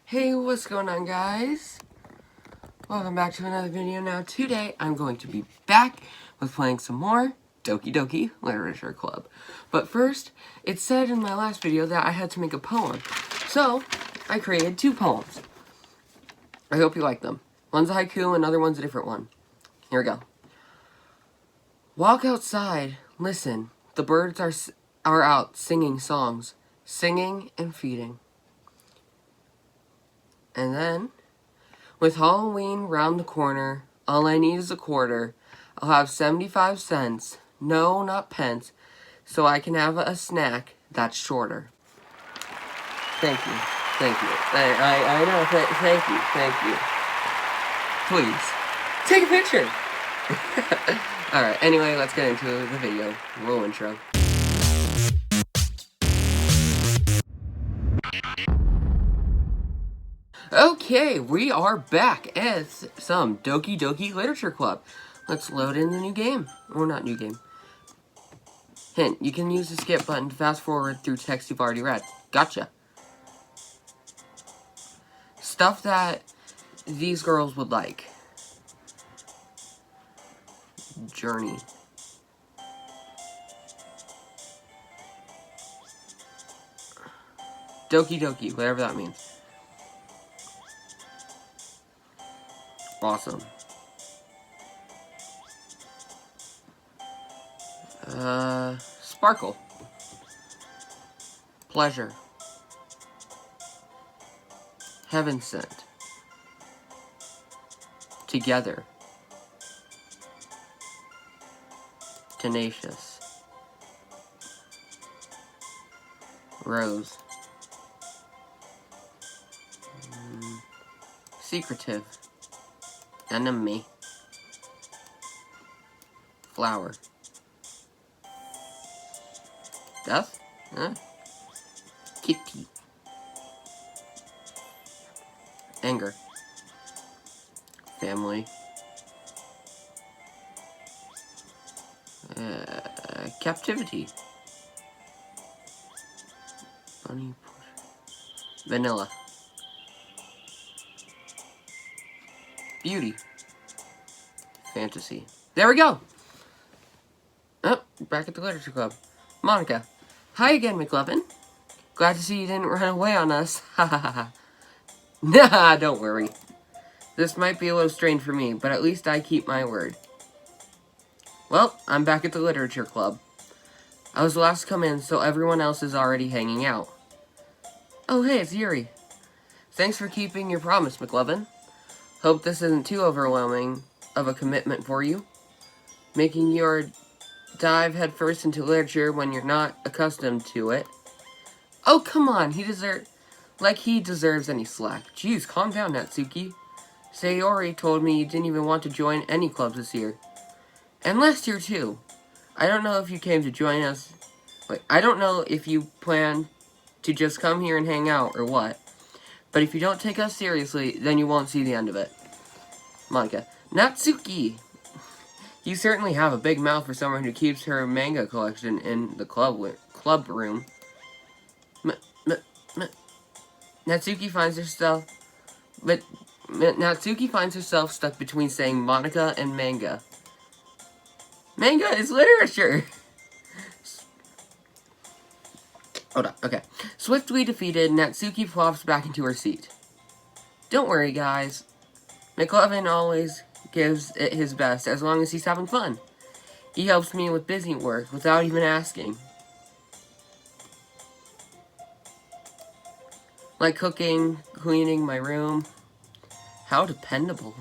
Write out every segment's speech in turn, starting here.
Hey, what's going on, guys? Welcome back to another video. Now, today I'm going to be back with playing some more Doki Doki Literature Club. But first, it said in my last video that I had to make a poem. So, I created 2 poems. I hope you like them. One's a haiku, another one's a different one. Here we go. Walk outside, listen. The birds are out singing songs, singing and feeding. And then, with Halloween round the corner, all I need is a quarter. I'll have 75 cents, no, not pence, so I can have a snack that's shorter. Thank you. Thank you. I know. Thank you. Please, take a picture. Alright, anyway, let's get into the video. Roll intro. Okay, we are back as some Doki Doki Literature Club. Let's load in the new game. Or not new game. Hint, you can use the skip button to fast forward through text you've already read. Gotcha. Stuff that these girls would like. Journey. Doki Doki, whatever that means. Awesome. Sparkle. Pleasure. Heaven sent. Together. Tenacious. Rose. Secretive. Enemy. Flower. Death? Huh? Kitty. Anger. Family. Captivity. Bunny. Vanilla. Beauty. Fantasy. There we go! Oh, back at the Literature Club. Monica. Hi again, McLovin. Glad to see you didn't run away on us. Ha ha ha ha. Nah, don't worry. This might be a little strange for me, but at least I keep my word. Well, I'm back at the Literature Club. I was the last to come in, so everyone else is already hanging out. Oh, hey, it's Yuri. Thanks for keeping your promise, McLovin. Hope this isn't too overwhelming of a commitment for you. Making your dive headfirst into literature when you're not accustomed to it. Oh, come on, he deserves any slack. Jeez, calm down, Natsuki. Sayori told me you didn't even want to join any clubs this year. And last year, too. I don't know if you came to join us. I don't know if you plan to just come here and hang out or what. But if you don't take us seriously, then you won't see the end of it. Monica. Natsuki! You certainly have a big mouth for someone who keeps her manga collection in the club room. Natsuki finds herself stuck between saying Monica and manga. Manga is literature! Hold on, okay. Swiftly defeated, Natsuki plops back into her seat. Don't worry, guys. McLovin always gives it his best as long as he's having fun. He helps me with busy work without even asking. Like cooking, cleaning my room. How dependable.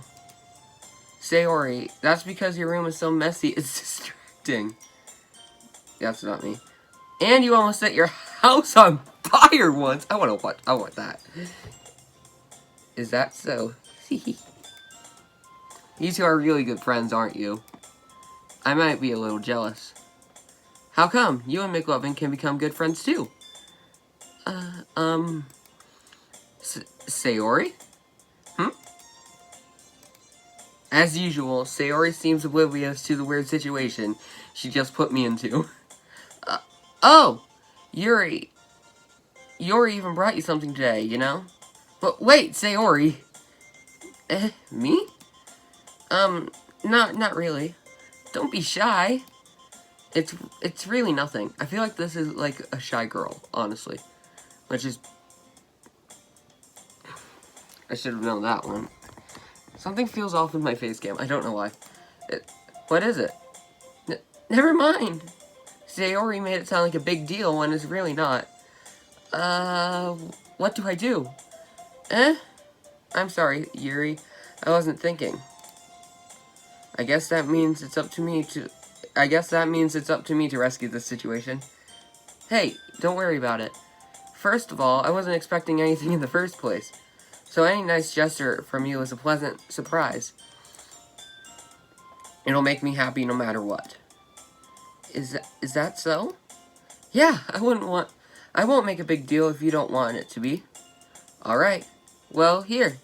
Sayori, that's because your room is so messy, it's distracting. That's not me. And you almost set your house on fire once. I want that. Is that so? You two are really good friends, aren't you? I might be a little jealous. How come? You and McLovin can become good friends too. Sayori? As usual, Sayori seems oblivious to the weird situation she just put me into. Oh! Yuri even brought you something today, you know? But wait, Sayori. Me? Not really. Don't be shy. It's really nothing. I feel like this is like a shy girl, honestly. Which is... I should have known that one. Something feels off with my face cam. I don't know why. What is it? Never mind. Sayori made it sound like a big deal when it's really not. What do I do? I'm sorry, Yuri. I wasn't thinking. I guess that means it's up to me to rescue this situation. Hey, don't worry about it. First of all, I wasn't expecting anything in the first place. So any nice gesture from you is a pleasant surprise. It'll make me happy no matter what. Is that so? Yeah, I won't make a big deal if you don't want it to be. Alright. Well, here.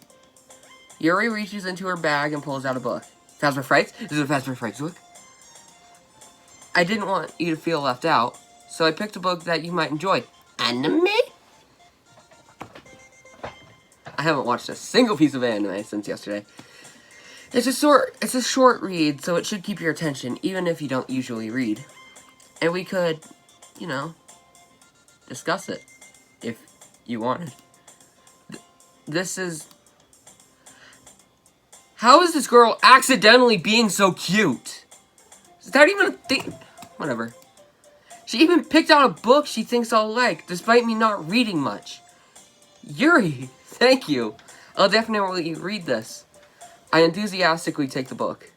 Yuri reaches into her bag and pulls out a book. Phasma Frights? Is it a Phasma Frights book? I didn't want you to feel left out, so I picked a book that you might enjoy. Anime? I haven't watched a single piece of anime since yesterday. It's a short read, so it should keep your attention, even if you don't usually read. And we could, you know, discuss it, if you wanted. This is... How is this girl accidentally being so cute? Is that even a thing? Whatever. She even picked out a book she thinks I'll like, despite me not reading much. Yuri, thank you. I'll definitely read this. I enthusiastically take the book.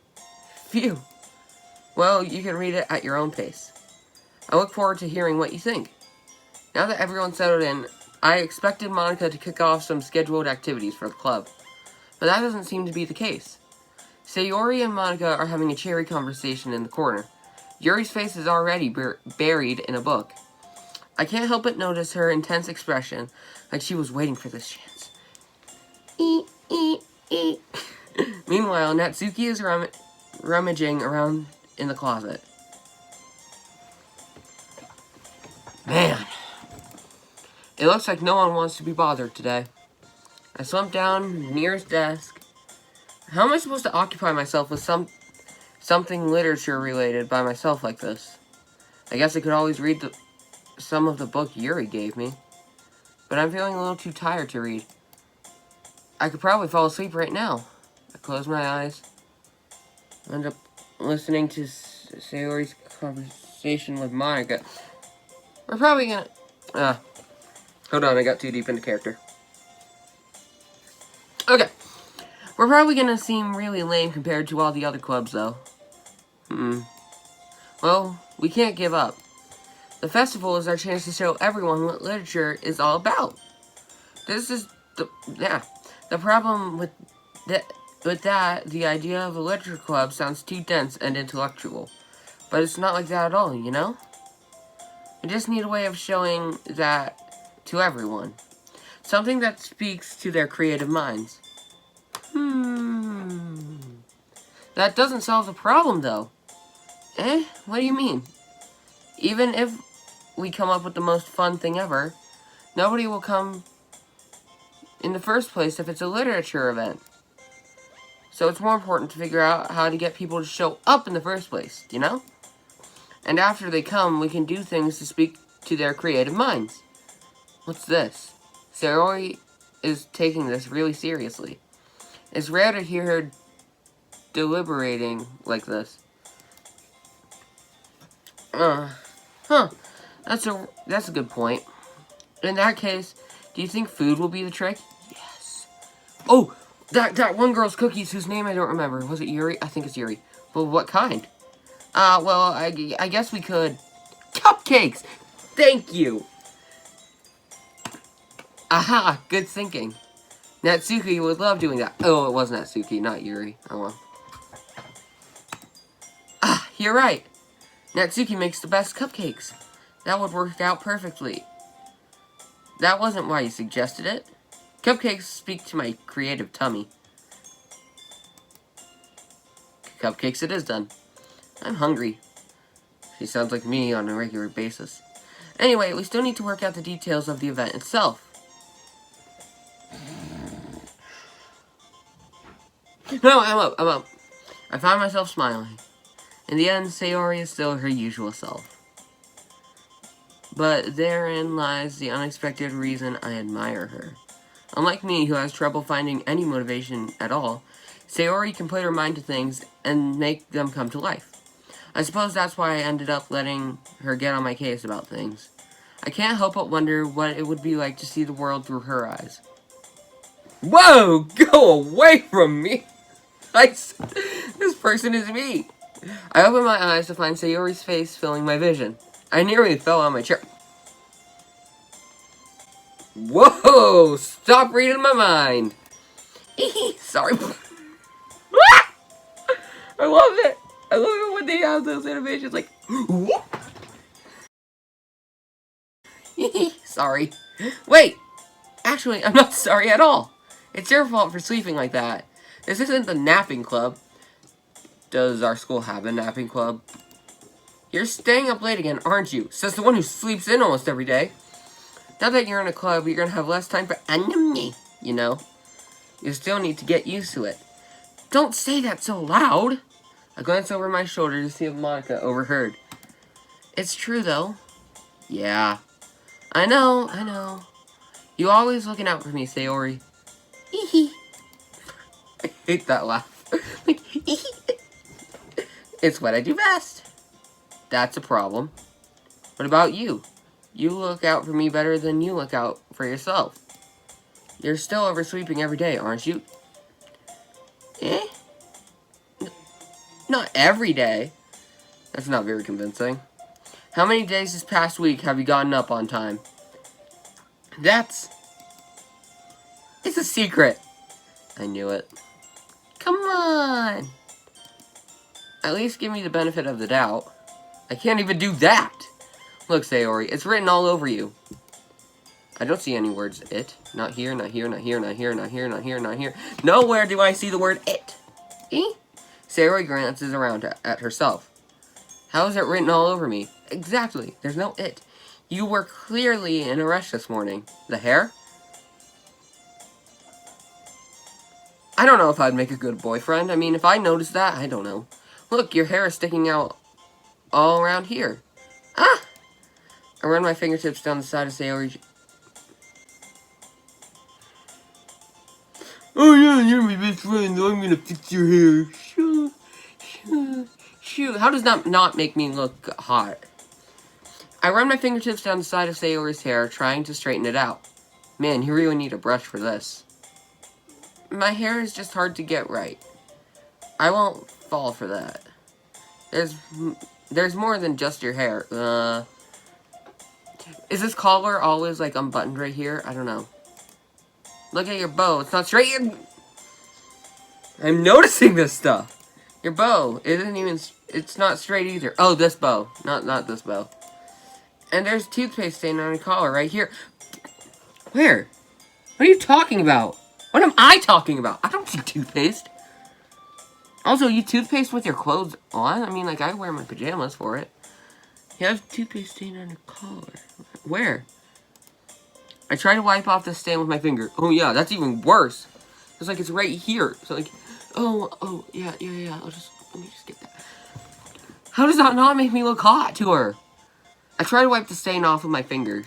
Phew. Well, you can read it at your own pace. I look forward to hearing what you think. Now that everyone's settled in, I expected Monica to kick off some scheduled activities for the club. But that doesn't seem to be the case. Sayori and Monica are having a cheery conversation in the corner. Yuri's face is already buried in a book. I can't help but notice her intense expression, like she was waiting for this chance. Meanwhile, Natsuki is rummaging around in the closet. Man, it looks like no one wants to be bothered today. I slumped down near his desk. How am I supposed to occupy myself with something literature related by myself like this? I guess I could always read some of the book Yuri gave me. But I'm feeling a little too tired to read. I could probably fall asleep right now. I close my eyes. I end up listening to Sayori's conversation with Monica. We're probably gonna... hold on, I got too deep into character. Okay. We're probably gonna seem really lame compared to all the other clubs, though. Well, we can't give up. The festival is our chance to show everyone what literature is all about. This is the problem with that, the idea of a literature club sounds too dense and intellectual. But it's not like that at all, you know? We just need a way of showing that to everyone. Something that speaks to their creative minds. That doesn't solve the problem, though. What do you mean? Even if we come up with the most fun thing ever, nobody will come in the first place if it's a literature event. So it's more important to figure out how to get people to show up in the first place, you know? And after they come, we can do things to speak to their creative minds. What's this? Sayori is taking this really seriously. It's rare to hear her deliberating like this. That's a good point. In that case, do you think food will be the trick? Yes. Oh, that one girl's cookies whose name I don't remember. Was it Yuri? I think it's Yuri. Well, what kind? Well, I guess we could... Cupcakes! Thank you! Aha! Good thinking. Natsuki would love doing that. Oh, it was Natsuki, not Yuri. Oh well. You're right. Natsuki makes the best cupcakes. That would work out perfectly. That wasn't why you suggested it. Cupcakes speak to my creative tummy. Cupcakes it is done. I'm hungry. She sounds like me on a regular basis. Anyway, we still need to work out the details of the event itself. No, I'm up, I'm up. I found myself smiling. In the end, Sayori is still her usual self. But therein lies the unexpected reason I admire her. Unlike me, who has trouble finding any motivation at all, Sayori can put her mind to things and make them come to life. I suppose that's why I ended up letting her get on my case about things. I can't help but wonder what it would be like to see the world through her eyes. Whoa! Go away from me! This person is me! I opened my eyes to find Sayori's face filling my vision. I nearly fell on my chair. Whoa! Stop reading my mind! Sorry. I love it! I love it when they have those animations like... Sorry. Wait! Actually, I'm not sorry at all. It's your fault for sleeping like that. This isn't the napping club. Does our school have a napping club? You're staying up late again, aren't you? Says the one who sleeps in almost every day. Now that you're in a club, you're gonna have less time for anime, you know? You still need to get used to it. Don't say that so loud! I glanced over my shoulder to see if Monica overheard. It's true, though. Yeah. I know. You always looking out for me, Sayori. I hate that laugh. Like, it's what I do best. That's a problem. What about you? You look out for me better than you look out for yourself. You're still oversleeping every day, aren't you? Not every day. That's not very convincing. How many days this past week have you gotten up on time? It's a secret. I knew it. Come on. At least give me the benefit of the doubt. I can't even do that. Look, Sayori, it's written all over you. I don't see any words it. Not here, not here, not here, not here, not here, not here, not here. Nowhere do I see the word it. Sayori glances around at herself. How is it written all over me? Exactly. There's no it. You were clearly in a rush this morning. The hair? I don't know if I'd make a good boyfriend. I mean, if I noticed that, I don't know. Look, your hair is sticking out all around here. Ah! I run my fingertips down the side of Sayori's... Oh yeah, you're my best friend. I'm gonna fix your hair. Shoot. How does that not make me look hot? I run my fingertips down the side of Sayori's hair, trying to straighten it out. Man, you really need a brush for this. My hair is just hard to get right. I won't fall for that. There's more than just your hair. Is this collar always, like, unbuttoned right here? I don't know. Look at your bow. It's not straight. I'm noticing this stuff. Your bow isn't even... It's not straight either. Oh, this bow. Not this bow. And there's toothpaste stain on your collar right here. Where? What are you talking about? What am I talking about? I don't see toothpaste. Also, you toothpaste with your clothes on? I mean, like, I wear my pajamas for it. You have toothpaste stain on your collar. Where? I try to wipe off the stain with my finger. Oh, yeah, that's even worse. It's like it's right here. So, like, yeah. Let me just get that. How does that not make me look hot to her? I try to wipe the stain off with my fingers.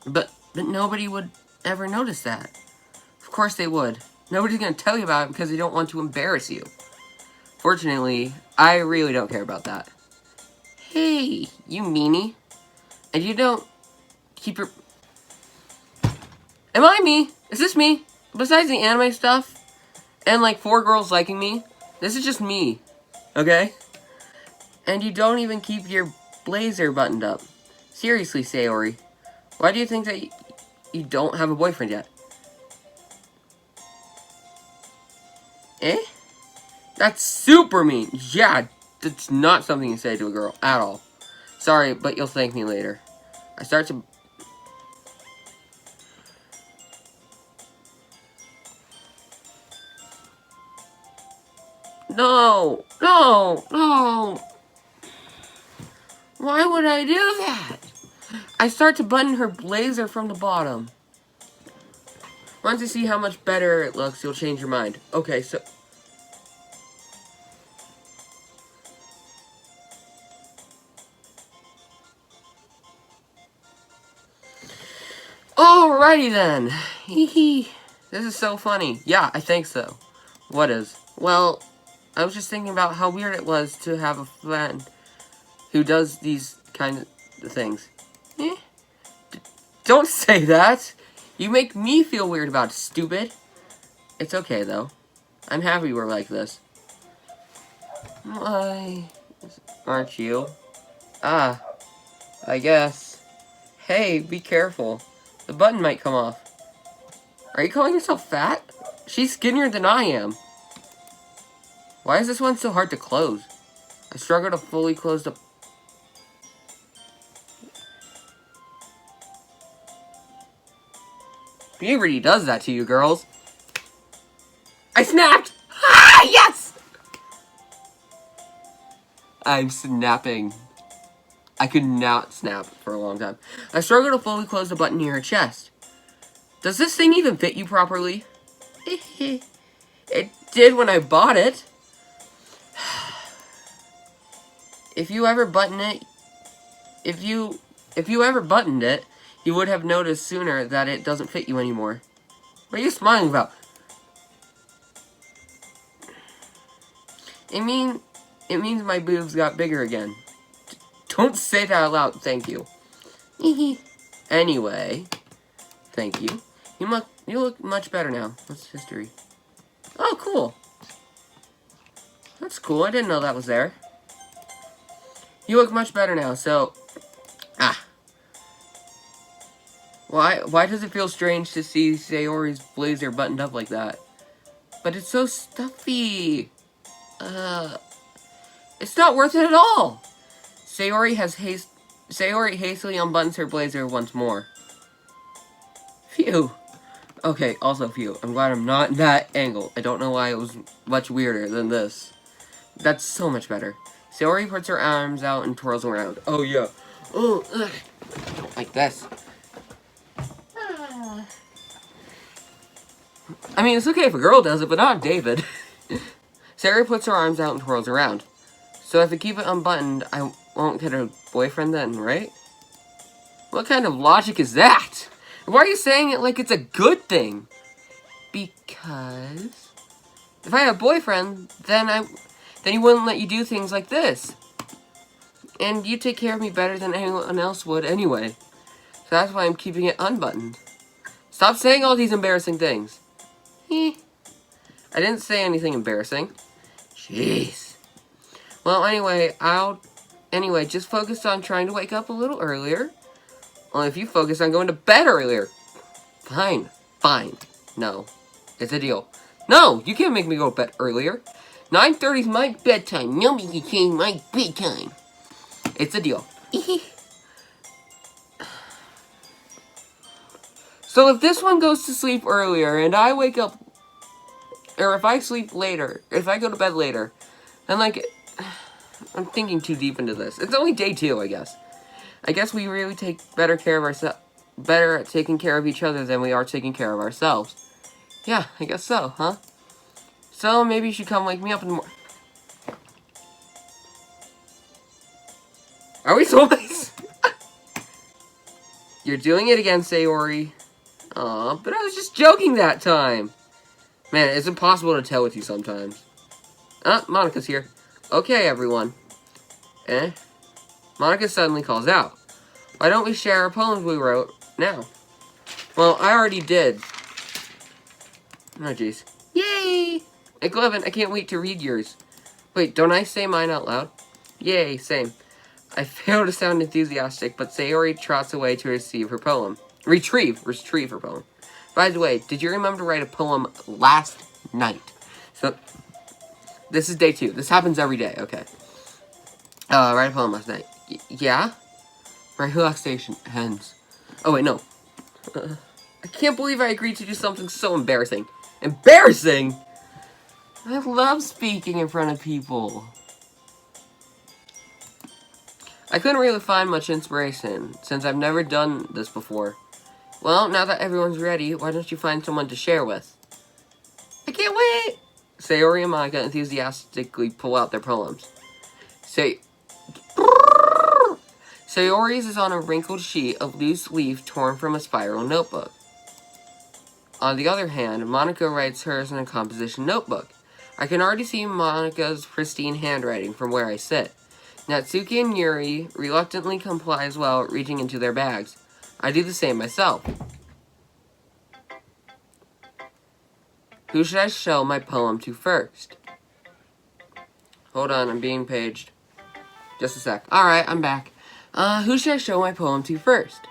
But nobody would ever notice that. Of course they would. Nobody's going to tell you about it because they don't want to embarrass you. Fortunately, I really don't care about that. Hey, you meanie. And you don't keep your... Am I me? Is this me? Besides the anime stuff, and like 4 girls liking me, this is just me. Okay? And you don't even keep your blazer buttoned up. Seriously, Sayori. Why do you think that you don't have a boyfriend yet? That's super mean. Yeah, that's not something you say to a girl at all. Sorry, but you'll thank me later. I start to... No! Why would I do that? I start to button her blazer from the bottom. Once you see how much better it looks, you'll change your mind. Okay, so... Alrighty then. Hee hee. This is so funny. Yeah, I think so. What is? Well, I was just thinking about how weird it was to have a friend who does these kind of things. Eh? Don't say that! You make me feel weird about it, stupid. It's okay, though. I'm happy we're like this. Why aren't you? Ah, I guess. Hey, be careful. The button might come off. Are you calling yourself fat? She's skinnier than I am. Why is this one so hard to close? I struggle to fully close the... Puberty does that to you, girls. I snapped! Ah, yes! I'm snapping. I could not snap for a long time. I struggle to fully close the button near her chest. Does this thing even fit you properly? It did when I bought it. If you ever buttoned it, if you ever buttoned it, you would have noticed sooner that it doesn't fit you anymore. What are you smiling about? It means my boobs got bigger again. Don't say that out loud, thank you. Anyway, thank you. You look much better now. What's history? Oh, cool. That's cool. I didn't know that was there. You look much better now, so... Why does it feel strange to see Sayori's blazer buttoned up like that? But it's so stuffy. It's not worth it at all. Sayori hastily unbuttons her blazer once more. Phew. Okay, also phew. I'm glad I'm not in that angle. I don't know why it was much weirder than this. That's so much better. Sayori puts her arms out and twirls around. Oh, yeah. Oh, ugh. Like this. I mean, it's okay if a girl does it, but not David. Sayori puts her arms out and twirls around. So if I keep it unbuttoned, I won't get a boyfriend then, right? What kind of logic is that? Why are you saying it like it's a good thing? Because... if I had a boyfriend, then he wouldn't let you do things like this. And you take care of me better than anyone else would anyway. So that's why I'm keeping it unbuttoned. Stop saying all these embarrassing things. I didn't say anything embarrassing. Jeez. Well, anyway, just focus on trying to wake up a little earlier. Well, if you focus on going to bed earlier. Fine. No. It's a deal. No, you can't make me go to bed earlier. 9:30 is my bedtime. Nobody can change my bedtime. It's a deal. So if this one goes to sleep earlier and I wake up, or if I sleep later, if I go to bed later, then like, I'm thinking too deep into this. It's only day 2, I guess. I guess we really take better at taking care of each other than we are taking care of ourselves. Yeah, I guess so, huh? So maybe you should come wake me up in the morning. Are we soulmates? You're doing it again, Sayori. Aw, but I was just joking that time. Man, it's impossible to tell with you sometimes. Monica's here. Okay, everyone. Monica suddenly calls out. Why don't we share our poems we wrote now? Well, I already did. Oh, jeez. Yay! Hey, Glevin, I can't wait to read yours. Wait, don't I say mine out loud? Yay, same. I fail to sound enthusiastic, but Sayori trots away to retrieve her poem. Retrieve her poem. By the way, did you remember to write a poem last night? So, this is day 2. This happens every day, okay. Write a poem last night. Yeah? My relaxation ends. Oh, wait, no. I can't believe I agreed to do something so embarrassing. Embarrassing?! I love speaking in front of people. I couldn't really find much inspiration, since I've never done this before. Well, now that everyone's ready, why don't you find someone to share with? I can't wait! Sayori and Monica enthusiastically pull out their poems. Sayori's is on a wrinkled sheet of loose leaf torn from a spiral notebook. On the other hand, Monica writes hers in a composition notebook. I can already see Monica's pristine handwriting from where I sit. Natsuki and Yuri reluctantly comply as well, reaching into their bags. I do the same myself. Who should I show my poem to first? Hold on, I'm being paged. Just a sec. Alright, I'm back. Who should I show my poem to first?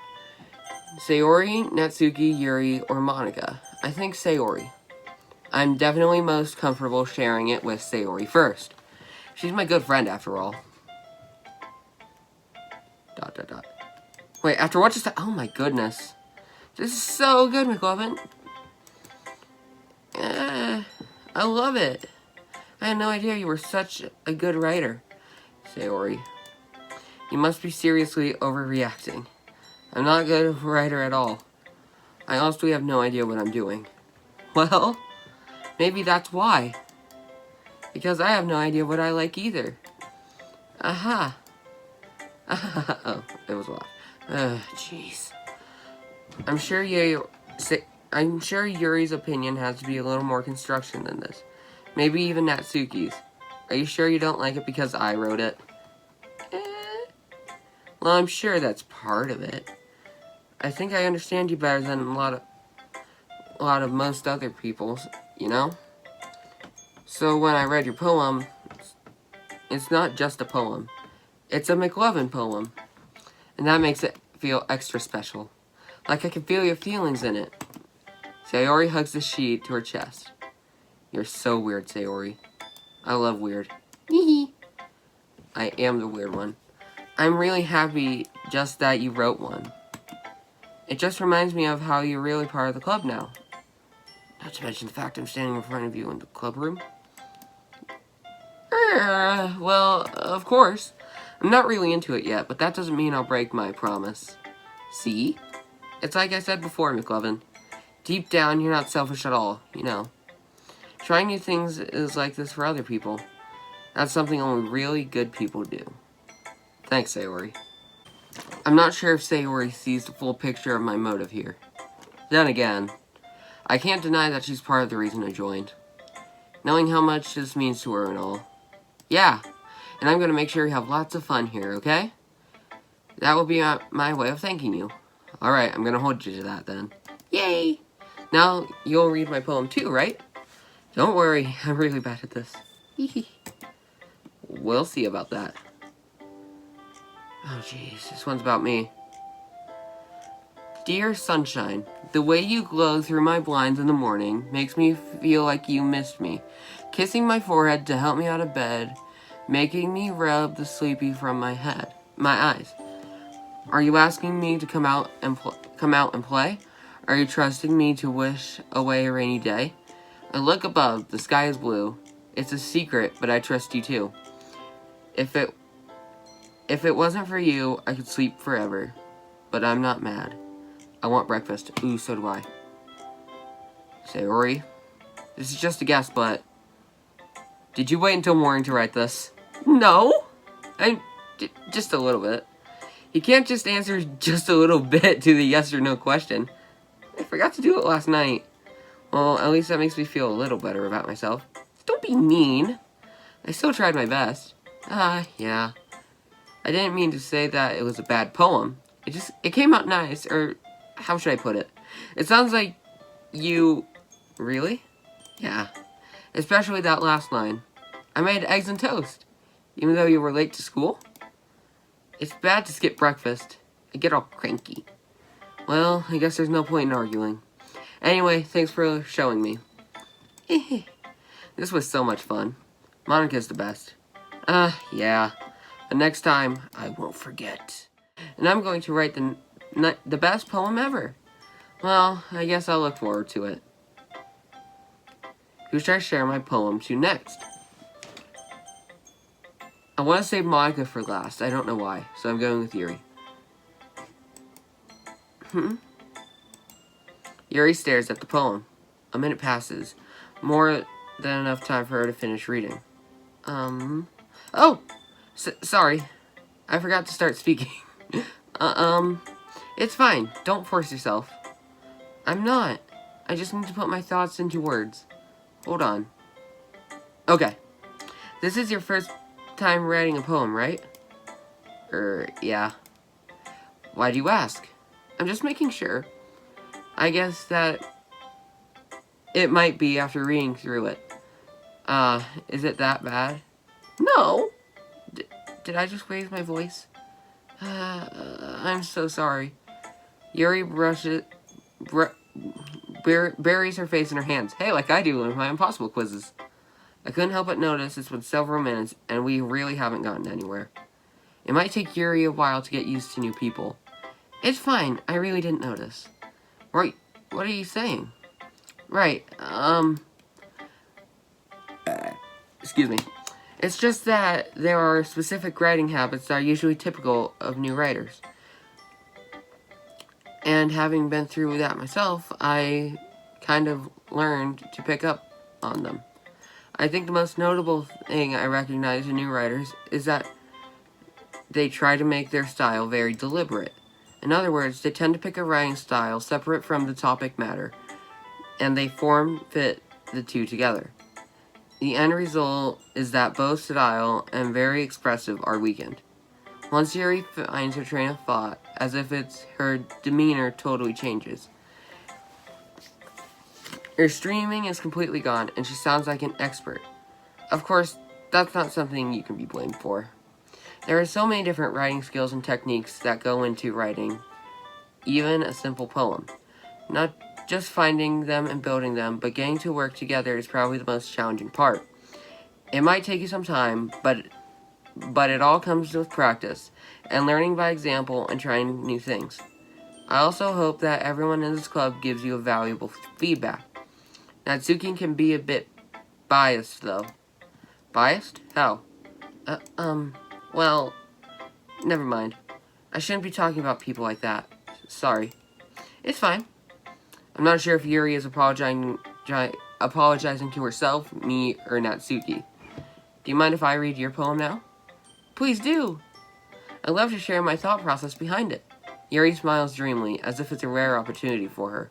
Sayori, Natsuki, Yuri, or Monica? I think Sayori. I'm definitely most comfortable sharing it with Sayori first. She's my good friend after all. ... Wait, after what just... Oh my goodness. This is so good, McLovin. I love it. I had no idea you were such a good writer. Sayori. You must be seriously overreacting. I'm not a good writer at all. I honestly have no idea what I'm doing. Well, maybe that's why. Because I have no idea what I like either. Aha. Oh, it was a laugh. Jeez. I'm sure Yuri's opinion has to be a little more construction than this. Maybe even Natsuki's. Are you sure you don't like it because I wrote it? Well, I'm sure that's part of it. I think I understand you better than a lot of most other people's, you know? So when I read your poem, it's not just a poem. It's a McLovin poem. And that makes it feel extra special. Like I can feel your feelings in it. Sayori hugs the sheet to her chest. You're so weird, Sayori. I love weird. I am the weird one. I'm really happy just that you wrote one. It just reminds me of how you're really part of the club now. Not to mention the fact I'm standing in front of you in the club room. Well, of course. I'm not really into it yet, but that doesn't mean I'll break my promise. See? It's like I said before, McLovin. Deep down, you're not selfish at all, you know. Trying new things is like this for other people. That's something only really good people do. Thanks, Sayori. I'm not sure if Sayori sees the full picture of my motive here. Then again, I can't deny that she's part of the reason I joined. Knowing how much this means to her and all. Yeah, and I'm going to make sure you have lots of fun here, okay? That will be my way of thanking you. Alright, I'm going to hold you to that then. Yay! Now, you'll read my poem too, right? Don't worry, I'm really bad at this. We'll see about that. Oh jeez, this one's about me. Dear sunshine, the way you glow through my blinds in the morning makes me feel like you missed me. Kissing my forehead to help me out of bed, making me rub the sleepy from my eyes. Are you asking me to come out and play? Are you trusting me to wish away a rainy day? I look above, the sky is blue. It's a secret, but I trust you too. If it wasn't for you, I could sleep forever. But I'm not mad. I want breakfast. Ooh, so do I. Sayori, this is just a guess, but... Did you wait until morning to write this? No! Just a little bit. You can't just answer just a little bit to the yes or no question. I forgot to do it last night. Well, at least that makes me feel a little better about myself. Don't be mean. I still tried my best. Yeah. I didn't mean to say that it was a bad poem. It came out nice, or how should I put it? It sounds like you... Really? Yeah. Especially that last line. I made eggs and toast, even though you were late to school. It's bad to skip breakfast. I get all cranky. Well, I guess there's no point in arguing. Anyway, thanks for showing me. This was so much fun. Monica's the best. Yeah. But next time, I won't forget. And I'm going to write the best poem ever. Well, I guess I'll look forward to it. Who should I share my poem to next? I want to save Monica for last. I don't know why, so I'm going with Yuri. Yuri stares at the poem. A minute passes. More than enough time for her to finish reading. Oh! Sorry. I forgot to start speaking. It's fine. Don't force yourself. I'm not. I just need to put my thoughts into words. Hold on. Okay. This is your first time writing a poem, right? Yeah. Why do you ask? I'm just making sure. I guess that it might be after reading through it. Is it that bad? No! Did I just raise my voice? I'm so sorry. Yuri buries her face in her hands. Hey, like I do in my impossible quizzes. I couldn't help but notice it's been several minutes, and we really haven't gotten anywhere. It might take Yuri a while to get used to new people. It's fine, I really didn't notice. Right, what are you saying? Right, excuse me. It's just that there are specific writing habits that are usually typical of new writers. And having been through that myself, I kind of learned to pick up on them. I think the most notable thing I recognize in new writers is that they try to make their style very deliberate. In other words, they tend to pick a writing style separate from the topic matter, and they fit the two together. The end result is that both style and very expressive are weakened. Once Yuri finds her train of thought, as if it's her demeanor totally changes. Her streaming is completely gone, and she sounds like an expert. Of course, that's not something you can be blamed for. There are so many different writing skills and techniques that go into writing, even a simple poem. Not just finding them and building them, but getting to work together is probably the most challenging part. It might take you some time, but it all comes with practice, and learning by example and trying new things. I also hope that everyone in this club gives you a valuable feedback. Natsuki can be a bit biased, though. Biased? How? Well, never mind. I shouldn't be talking about people like that. Sorry. It's fine. I'm not sure if Yuri is apologizing to herself, me, or Natsuki. Do you mind if I read your poem now? Please do! I'd love to share my thought process behind it. Yuri smiles dreamily, as if it's a rare opportunity for her,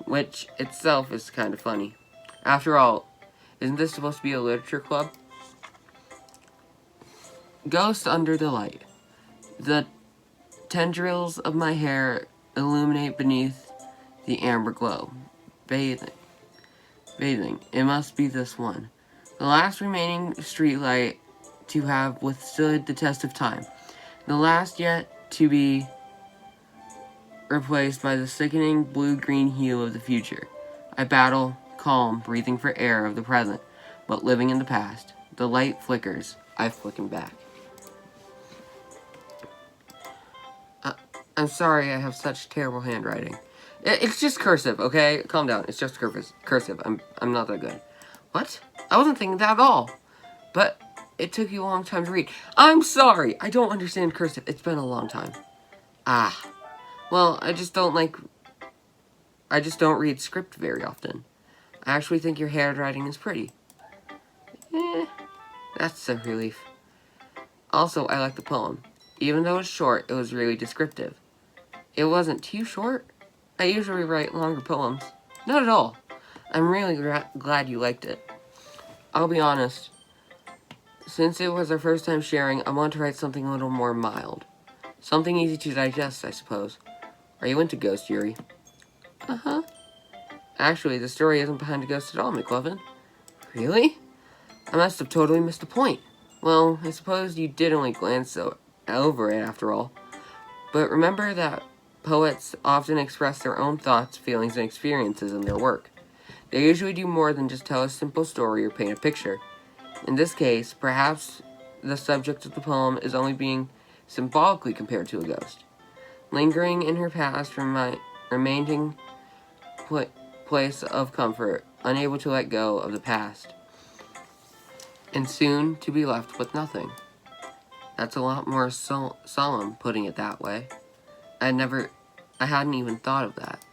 which itself is kind of funny. After all, isn't this supposed to be a literature club? Ghost under the light. The tendrils of my hair illuminate beneath the amber glow. Bathing. It must be this one. The last remaining streetlight to have withstood the test of time. The last yet to be replaced by the sickening blue-green hue of the future. I battle, calm, breathing for air of the present, but living in the past. The light flickers. I flicken back. I'm sorry I have such terrible handwriting. It's just cursive, okay? Calm down. It's just cursive. I'm not that good. What? I wasn't thinking that at all. But it took you a long time to read. I'm sorry. I don't understand cursive. It's been a long time. Well, I just don't read script very often. I actually think your handwriting is pretty. That's a relief. Also, I like the poem. Even though it's short, it was really descriptive. It wasn't too short. I usually write longer poems. Not at all. I'm really glad you liked it. I'll be honest. Since it was our first time sharing, I want to write something a little more mild. Something easy to digest, I suppose. Are you into Ghost, Yuri? Uh-huh. Actually, the story isn't behind a ghost at all, McLovin. Really? I must have totally missed the point. Well, I suppose you did only glance over it after all. But remember that poets often express their own thoughts, feelings, and experiences in their work. They usually do more than just tell a simple story or paint a picture. In this case, perhaps the subject of the poem is only being symbolically compared to a ghost. Lingering in her past, remaining place of comfort, unable to let go of the past, and soon to be left with nothing. That's a lot more solemn, putting it that way. I hadn't even thought of that.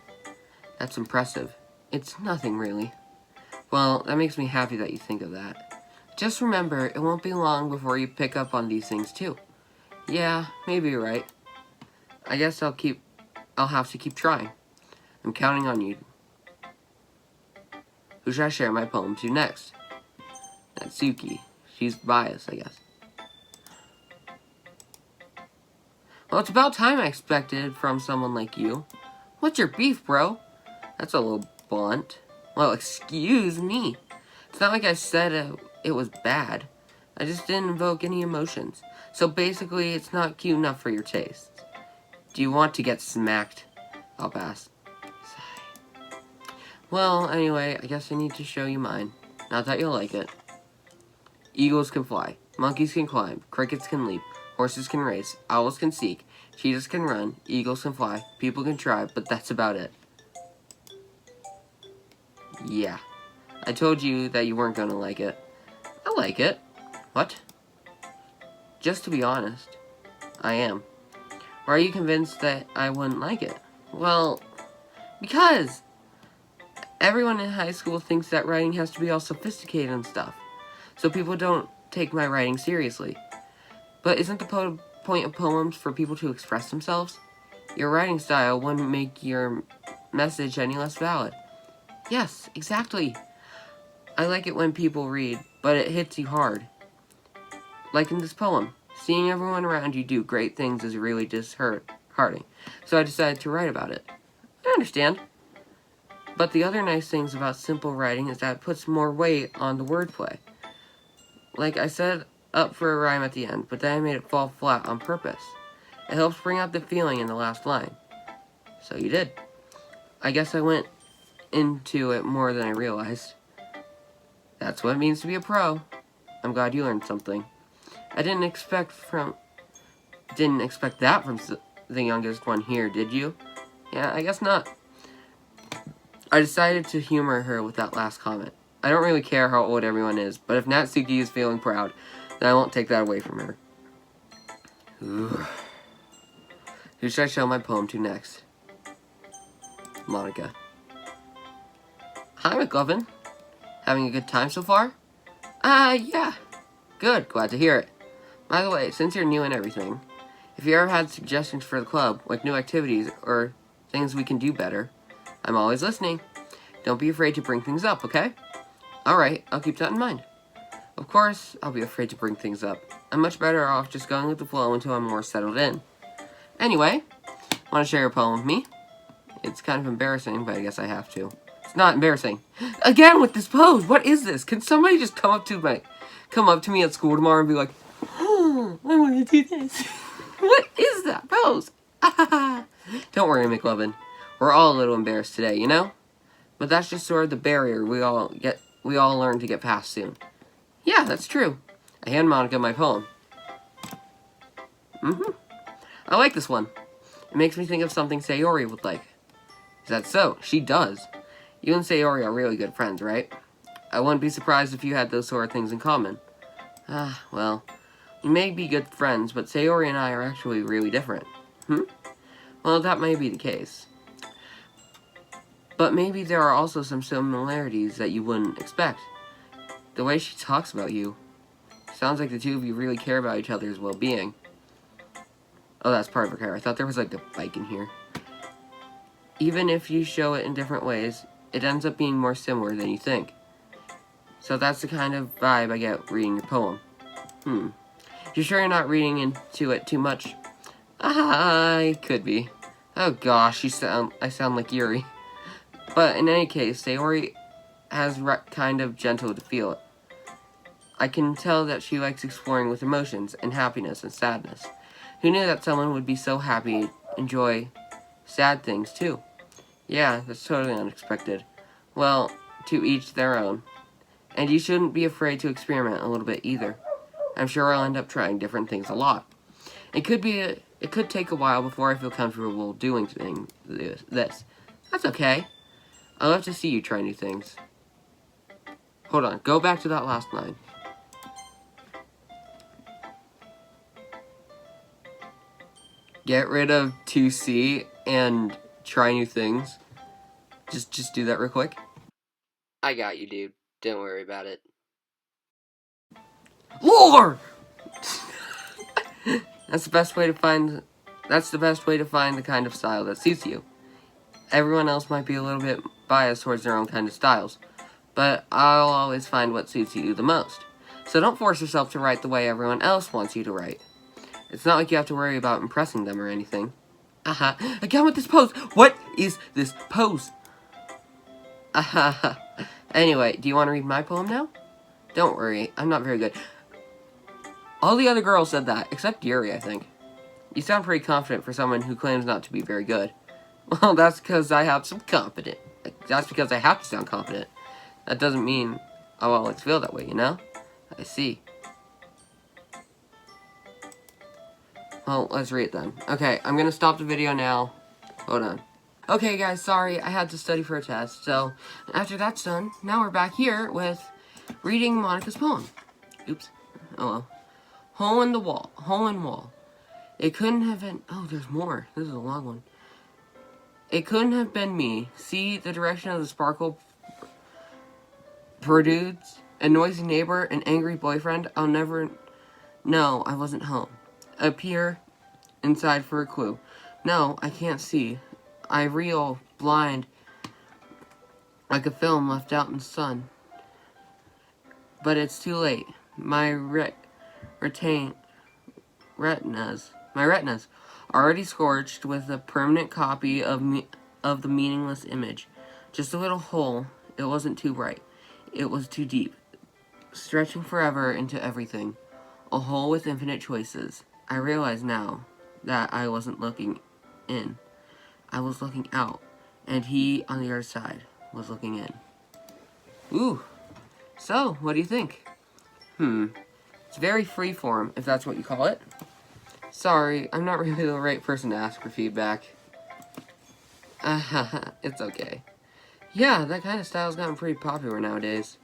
That's impressive. It's nothing, really. Well, that makes me happy that you think of that. Just remember, it won't be long before you pick up on these things, too. Yeah, maybe you're right. I guess I'll have to keep trying. I'm counting on you. Who should I share my poem to next? Natsuki. She's biased, I guess. Well, it's about time I expected from someone like you. What's your beef, bro? That's a little blunt. Well, excuse me. It's not like I said it was bad. I just didn't invoke any emotions. So basically, it's not cute enough for your tastes. Do you want to get smacked? I'll pass. Sigh. Well, anyway, I guess I need to show you mine. Not that you'll like it. Eagles can fly. Monkeys can climb. Crickets can leap. Horses can race. Owls can seek. Cheetahs can run. Eagles can fly. People can try, but that's about it. Yeah. I told you that you weren't gonna like it. I like it. What? Just to be honest, I am. Why are you convinced that I wouldn't like it? Well, because everyone in high school thinks that writing has to be all sophisticated and stuff. So people don't take my writing seriously. But isn't the point of poems for people to express themselves? Your writing style wouldn't make your message any less valid. Yes, exactly. I like it when people read, but it hits you hard. Like in this poem, seeing everyone around you do great things is really disheartening. So I decided to write about it. I understand. But the other nice things about simple writing is that it puts more weight on the wordplay. Like I set up for a rhyme at the end, but then I made it fall flat on purpose. It helps bring out the feeling in the last line. So you did. I guess I went into it more than I realized. That's what it means to be a pro. I'm glad you learned something. I didn't expect that from the youngest one here, did you? Yeah, I guess not. I decided to humor her with that last comment. I don't really care how old everyone is, but if Natsuki is feeling proud, then I won't take that away from her. Ooh. Who should I show my poem to next? Monica. Hi, McLovin. Having a good time so far? Yeah. Good, glad to hear it. By the way, since you're new and everything, if you ever had suggestions for the club, like new activities or things we can do better, I'm always listening. Don't be afraid to bring things up, okay? Alright, I'll keep that in mind. Of course, I'll be afraid to bring things up. I'm much better off just going with the flow until I'm more settled in. Anyway, want to share your poem with me? It's kind of embarrassing, but I guess I have to. It's not embarrassing. Again with this pose, what is this? Can somebody just come up to me at school tomorrow and be like, oh, I want to do this. What is that pose? Don't worry, McLovin. We're all a little embarrassed today, you know? But that's just sort of the barrier we all learn to get past soon. Yeah, that's true. I hand Monica my poem. I like this one. It makes me think of something Sayori would like. Is that so? She does. You and Sayori are really good friends, right? I wouldn't be surprised if you had those sort of things in common. Well, we may be good friends, but Sayori and I are actually really different. Well, that may be the case. But maybe there are also some similarities that you wouldn't expect. The way she talks about you. Sounds like the two of you really care about each other's well-being. Oh, that's part of her care. I thought there was like a bike in here. Even if you show it in different ways, it ends up being more similar than you think. So that's the kind of vibe I get reading your poem. You sure you're not reading into it too much? I could be. Oh gosh, I sound like Yuri. But in any case, Sayori has kind of gentle to feel it. I can tell that she likes exploring with emotions and happiness and sadness. Who knew that someone would be so happy, enjoy sad things too? Yeah, that's totally unexpected. Well, to each their own. And you shouldn't be afraid to experiment a little bit either. I'm sure I'll end up trying different things a lot. It could take a while before I feel comfortable doing this. That's okay. I love to see you try new things. Hold on, go back to that last line. Get rid of 2C and try new things. Just do that real quick. I got you, dude. Don't worry about it. Lord! That's the best way to find the kind of style that suits you. Everyone else might be a little bit biased towards their own kind of styles, but I'll always find what suits you the most. So don't force yourself to write the way everyone else wants you to write. It's not like you have to worry about impressing them or anything. Again with this pose! What is this pose? Anyway, do you want to read my poem now? Don't worry, I'm not very good. All the other girls said that, except Yuri, I think. You sound pretty confident for someone who claims not to be very good. Well, that's because I have some confidence. That's because I have to sound confident. That doesn't mean I'll always feel that way, you know? I see. Well, let's read it then. Okay, I'm gonna stop the video now. Hold on. Okay, guys, sorry, I had to study for a test. So, after that's done, now we're back here with reading Monica's poem. Oops. Oh well. Hole in the wall. Hole in wall. It couldn't have been... Oh, there's more. This is a long one. It couldn't have been me. See the direction of the sparkle protrudes? A noisy neighbor, an angry boyfriend. I'll never... No, I wasn't home. A peer inside for a clue. No, I can't see. I reel, blind, like a film left out in the sun. But it's too late. My retinas already scorched with a permanent copy of the meaningless image. Just a little hole. It wasn't too bright. It was too deep, stretching forever into everything. A hole with infinite choices. I realize now that I wasn't looking in. I was looking out, and he on the other side was looking in. Ooh. So, what do you think? It's very freeform, if that's what you call it. Sorry, I'm not really the right person to ask for feedback. It's okay. Yeah, that kind of style's gotten pretty popular nowadays.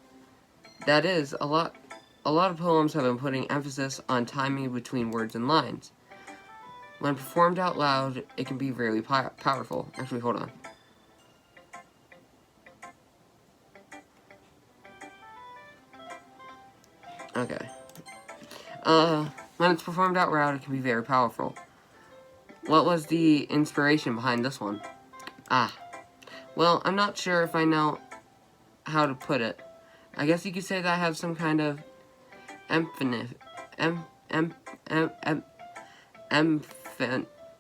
That is, a lot of poems have been putting emphasis on timing between words and lines. When performed out loud, it can be really powerful. Actually, hold on. Okay. When it's performed out loud, it can be very powerful. What was the inspiration behind this one? Well, I'm not sure if I know how to put it. I guess you could say that I have some kind of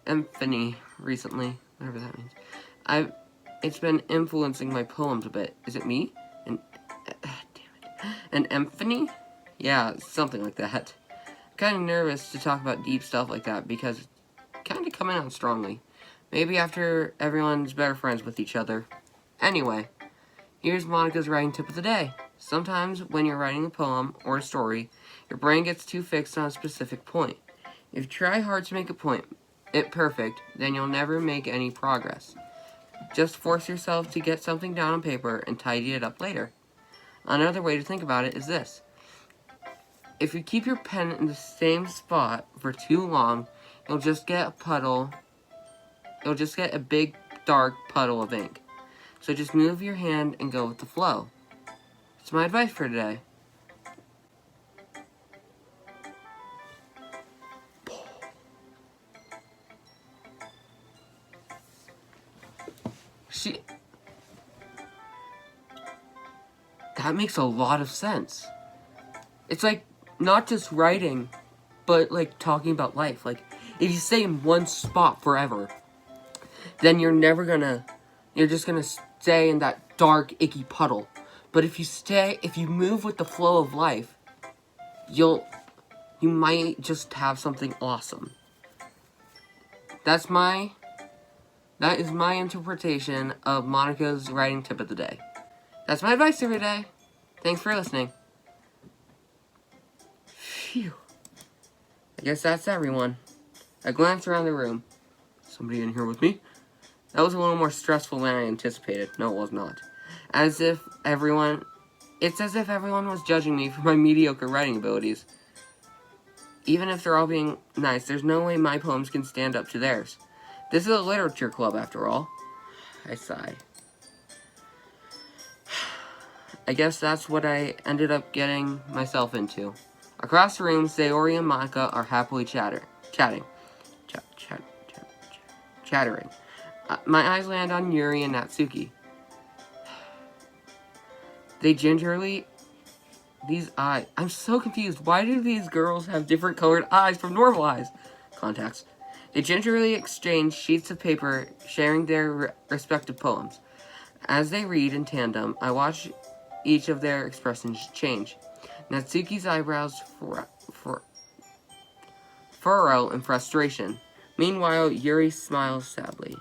epiphany recently, whatever that means. It's been influencing my poems a bit. Is it me? An epiphany? Yeah, something like that. I'm kind of nervous to talk about deep stuff like that because it's kind of coming out strongly. Maybe after everyone's better friends with each other. Anyway, here's Monica's writing tip of the day. Sometimes when you're writing a poem or a story, your brain gets too fixed on a specific point. If you try hard to make it perfect, then you'll never make any progress. Just force yourself to get something down on paper and tidy it up later. Another way to think about it is this. If you keep your pen in the same spot for too long, you'll just get a big, dark puddle of ink. So just move your hand and go with the flow. It's my advice for today. That makes a lot of sense. It's like, not just writing, but like talking about life. Like, if you stay in one spot forever, then you're just gonna stay in that dark, icky puddle. But if you move with the flow of life, you might just have something awesome. That is my interpretation of Monica's writing tip of the day. That's my advice for today. Thanks for listening. Phew. I guess that's everyone. I glanced around the room. Somebody in here with me? That was a little more stressful than I anticipated. No, it was not. It's as if everyone was judging me for my mediocre writing abilities. Even if they're all being nice, there's no way my poems can stand up to theirs. This is a literature club, after all. I sigh. I guess that's what I ended up getting myself into. Across the room, Sayori and Monica are happily chattering. My eyes land on Yuri and Natsuki. They gingerly... These eyes... I'm so confused. Why do these girls have different colored eyes from normal eyes? Context. They gingerly exchange sheets of paper, sharing their respective poems. As they read in tandem, I watch each of their expressions change. Natsuki's eyebrows furrow in frustration. Meanwhile, Yuri smiles sadly.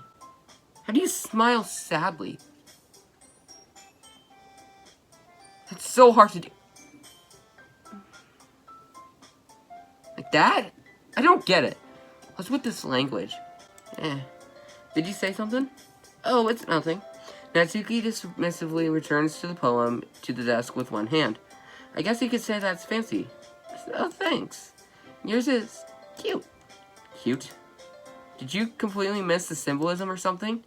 How do you smile sadly? That's so hard to do. Like that? I don't get it. What's with this language? Did you say something? Oh, it's nothing. Natsuki dismissively returns to the poem to the desk with one hand. I guess you could say that's fancy. Oh, thanks. Yours is cute. Cute? Did you completely miss the symbolism or something?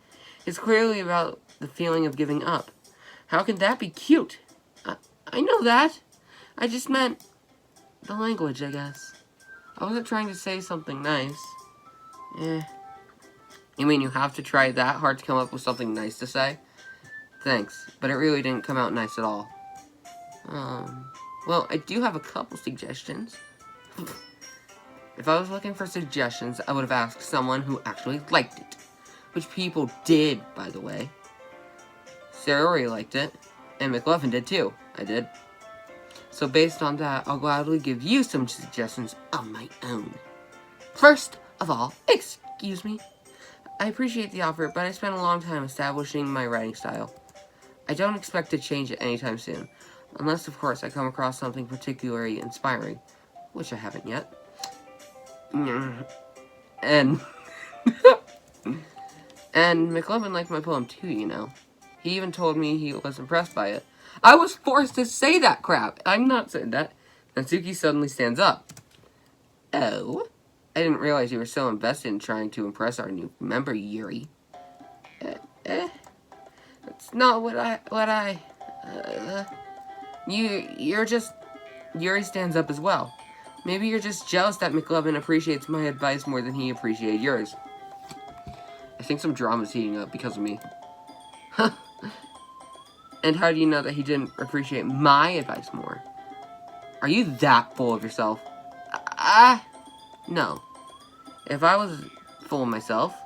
It's clearly about the feeling of giving up. How can that be cute? I know that. I just meant the language, I guess. I wasn't trying to say something nice. You mean you have to try that hard to come up with something nice to say? Thanks, but it really didn't come out nice at all. Well, I do have a couple suggestions. If I was looking for suggestions, I would have asked someone who actually liked it. Which people did, by the way. Sarori liked it, and McLovin did too. I did. So based on that, I'll gladly give you some suggestions of my own. First of all, excuse me. I appreciate the offer, but I spent a long time establishing my writing style. I don't expect to change it anytime soon. Unless, of course, I come across something particularly inspiring. Which I haven't yet. And... and McLovin liked my poem too, you know. He even told me he was impressed by it. I was forced to say that crap! I'm not saying that. Natsuki suddenly stands up. Oh? I didn't realize you were so invested in trying to impress our new member, Yuri. That's not you're just... Yuri stands up as well. Maybe you're just jealous that McLovin appreciates my advice more than he appreciated yours. I think some drama's heating up because of me. And how do you know that he didn't appreciate my advice more? Are you that full of yourself? No. If I was full of myself,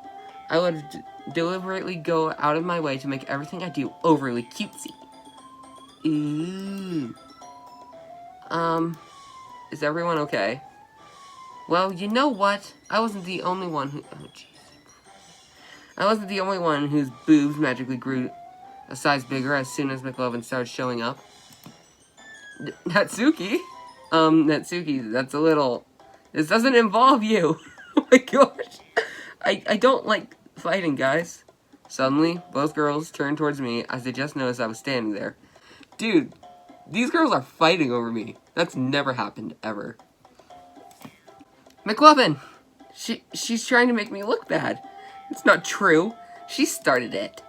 I would deliberately go out of my way to make everything I do overly cutesy. Ooh. Is everyone okay? Well, you know what? I wasn't the only one who... Oh, jeez. I wasn't the only one whose boobs magically grew a size bigger as soon as McLovin started showing up. Natsuki? Natsuki, that's a little... This doesn't involve you. Oh my gosh. I don't like fighting, guys. Suddenly, both girls turned towards me as they just noticed I was standing there. Dude, these girls are fighting over me. That's never happened, ever. McLovin! She's trying to make me look bad. It's not true. She started it.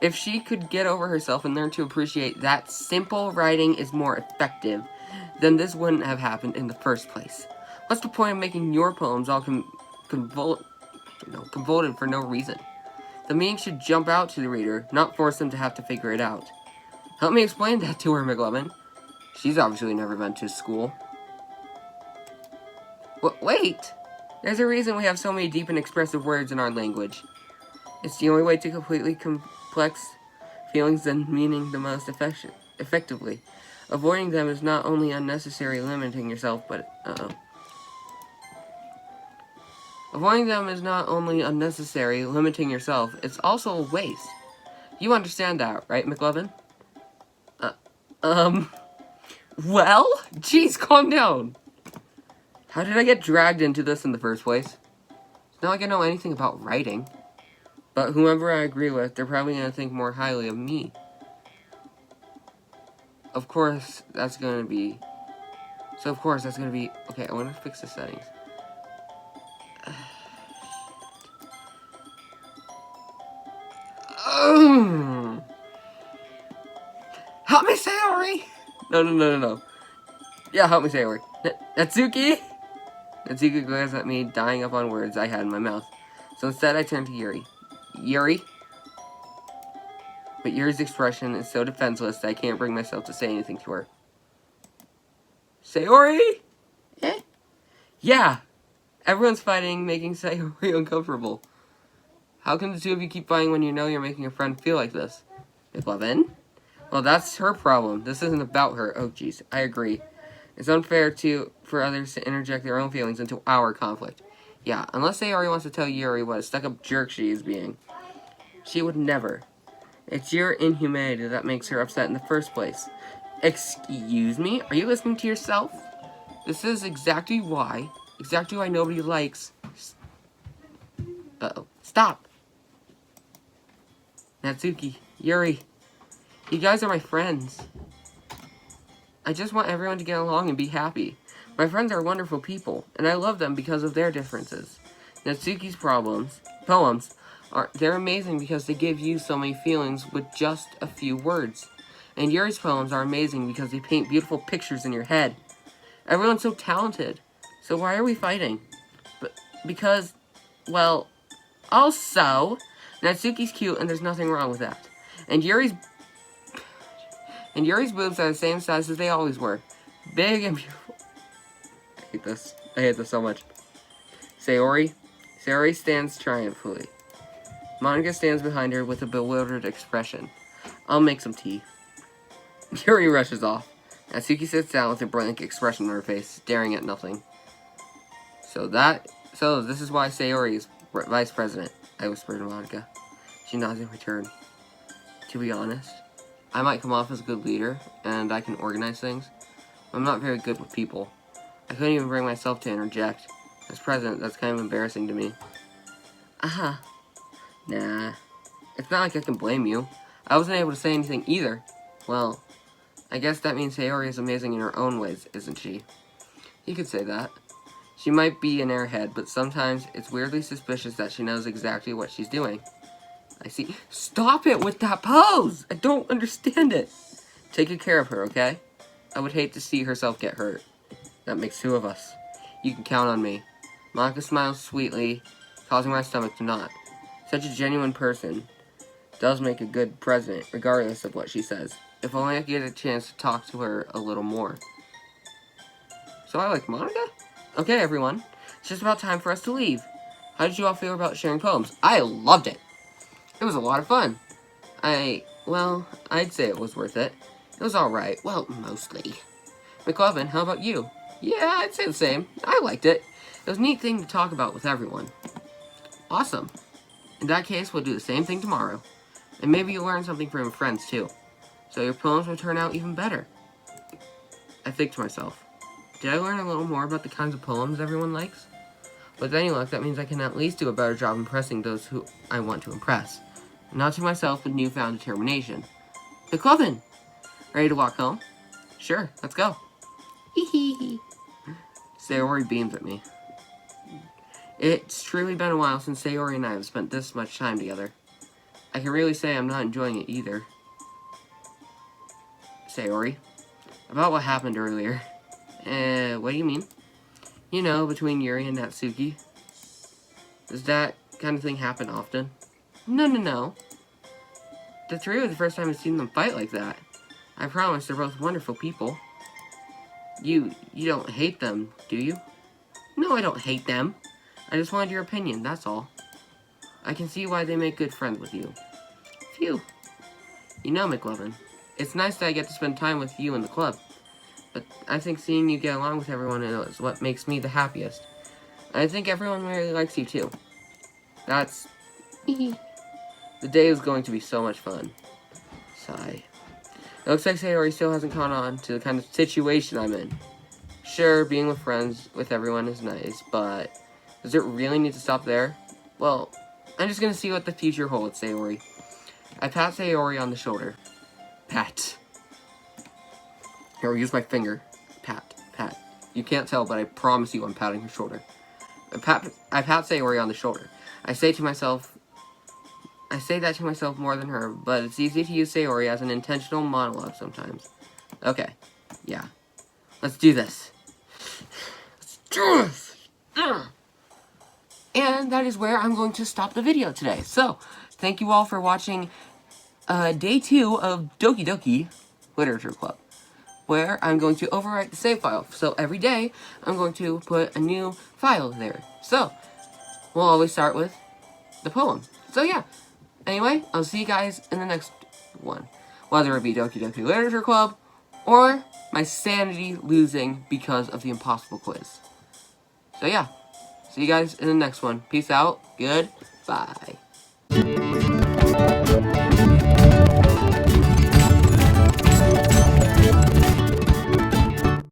If she could get over herself and learn to appreciate that simple writing is more effective, then this wouldn't have happened in the first place. What's the point of making your poems all convoluted for no reason? The meaning should jump out to the reader, not force them to have to figure it out. Help me explain that to her, McLovin. She's obviously never been to school. Wait! There's a reason we have so many deep and expressive words in our language. It's the only way to completely complex feelings and meaning the most effectively. Avoiding them is not only unnecessary limiting yourself, but... Avoiding them is not only unnecessary limiting yourself, it's also a waste. You understand that, right, McLovin? Well? Jeez, calm down! How did I get dragged into this in the first place? It's not like I know anything about writing. But whoever I agree with, they're probably going to think more highly of me. Of course, that's going to be... Okay, I want to fix the settings. Help me, Sayori! No. Yeah, help me, Sayori. Natsuki? Natsuki glares at me, dying up on words I had in my mouth. So instead, I turn to Yuri. Yuri? but Yuri's expression is so defenseless that I can't bring myself to say anything to her. Sayori? Eh? Yeah! Everyone's fighting, making Sayori uncomfortable. How can the two of you keep fighting when you know you're making a friend feel like this? McLovin? Well, that's her problem. This isn't about her. Oh, jeez. I agree. It's unfair for others to interject their own feelings into our conflict. Yeah, unless Sayori wants to tell Yuri what a stuck-up jerk she is being. She would never. It's your inhumanity that makes her upset in the first place. Excuse me? Are you listening to yourself? This is exactly why nobody likes... Uh-oh. Stop! Natsuki, Yuri, you guys are my friends. I just want everyone to get along and be happy. My friends are wonderful people, and I love them because of their differences. Natsuki's poems, they're amazing because they give you so many feelings with just a few words. And Yuri's poems are amazing because they paint beautiful pictures in your head. Everyone's so talented. So why are we fighting? Because, well, also, Natsuki's cute and there's nothing wrong with that. And Yuri's boobs are the same size as they always were. Big and beautiful. I hate this so much. Sayori stands triumphantly. Monica stands behind her with a bewildered expression. I'll make some tea. Yuri rushes off. Natsuki sits down with a blank expression on her face, staring at nothing. So this is why Sayori is vice president, I whispered to Monica. She nods in return. To be honest, I might come off as a good leader, and I can organize things, but I'm not very good with people. I couldn't even bring myself to interject. As president, that's kind of embarrassing to me. Aha. Nah. It's not like I can blame you. I wasn't able to say anything either. Well, I guess that means Sayori is amazing in her own ways, isn't she? You could say that. She might be an airhead, but sometimes it's weirdly suspicious that she knows exactly what she's doing. I see. Stop it with that pose! I don't understand it. Take good care of her, okay? I would hate to see herself get hurt. That makes two of us. You can count on me. Monica smiles sweetly, causing my stomach to knot. Such a genuine person does make a good president, regardless of what she says. If only I could get a chance to talk to her a little more. So I like Monica? Okay, everyone. It's just about time for us to leave. How did you all feel about sharing poems? I loved it. It was a lot of fun. I'd say it was worth it. It was alright. Well, mostly. McLovin, how about you? Yeah, I'd say the same. I liked it. It was a neat thing to talk about with everyone. Awesome. In that case, we'll do the same thing tomorrow. And maybe you'll learn something from your friends, too. So your poems will turn out even better. I think to myself, did I learn a little more about the kinds of poems everyone likes? With any luck, that means I can at least do a better job impressing those who I want to impress. Not to myself with newfound determination. McLovin! Ready to walk home? Sure, let's go. Hee hee hee. Sayori beams at me. It's truly been a while since Sayori and I have spent this much time together. I can really say I'm not enjoying it either. Sayori, about what happened earlier. What do you mean? You know, between Yuri and Natsuki. Does that kind of thing happen often? No. The three were the first time I've seen them fight like that. I promise they're both wonderful people. You don't hate them, do you? No, I don't hate them. I just wanted your opinion, that's all. I can see why they make good friends with you. Phew. You know, McLovin, it's nice that I get to spend time with you in the club. But I think seeing you get along with everyone is what makes me the happiest. I think everyone really likes you, too. That's... The day is going to be so much fun. Sigh. It looks like Sayori still hasn't caught on to the kind of situation I'm in. Sure, being with friends with everyone is nice, but does it really need to stop there? Well, I'm just gonna see what the future holds, Sayori. I pat Sayori on the shoulder. Pat. Here, I'll use my finger. Pat. You can't tell, but I promise you I'm patting her shoulder. I pat Sayori on the shoulder. I say that to myself more than her, but it's easy to use Sayori as an intentional monologue sometimes. Okay. Yeah. Let's do this. Let's do this! And that is where I'm going to stop the video today. So, thank you all for watching day 2 of Doki Doki Literature Club, where I'm going to overwrite the save file. So every day, I'm going to put a new file there. So, we'll always start with the poem. So yeah, anyway, I'll see you guys in the next one. Whether it be Doki Doki Literature Club, or my sanity losing because of the impossible quiz. So yeah, see you guys in the next one. Peace out. Goodbye.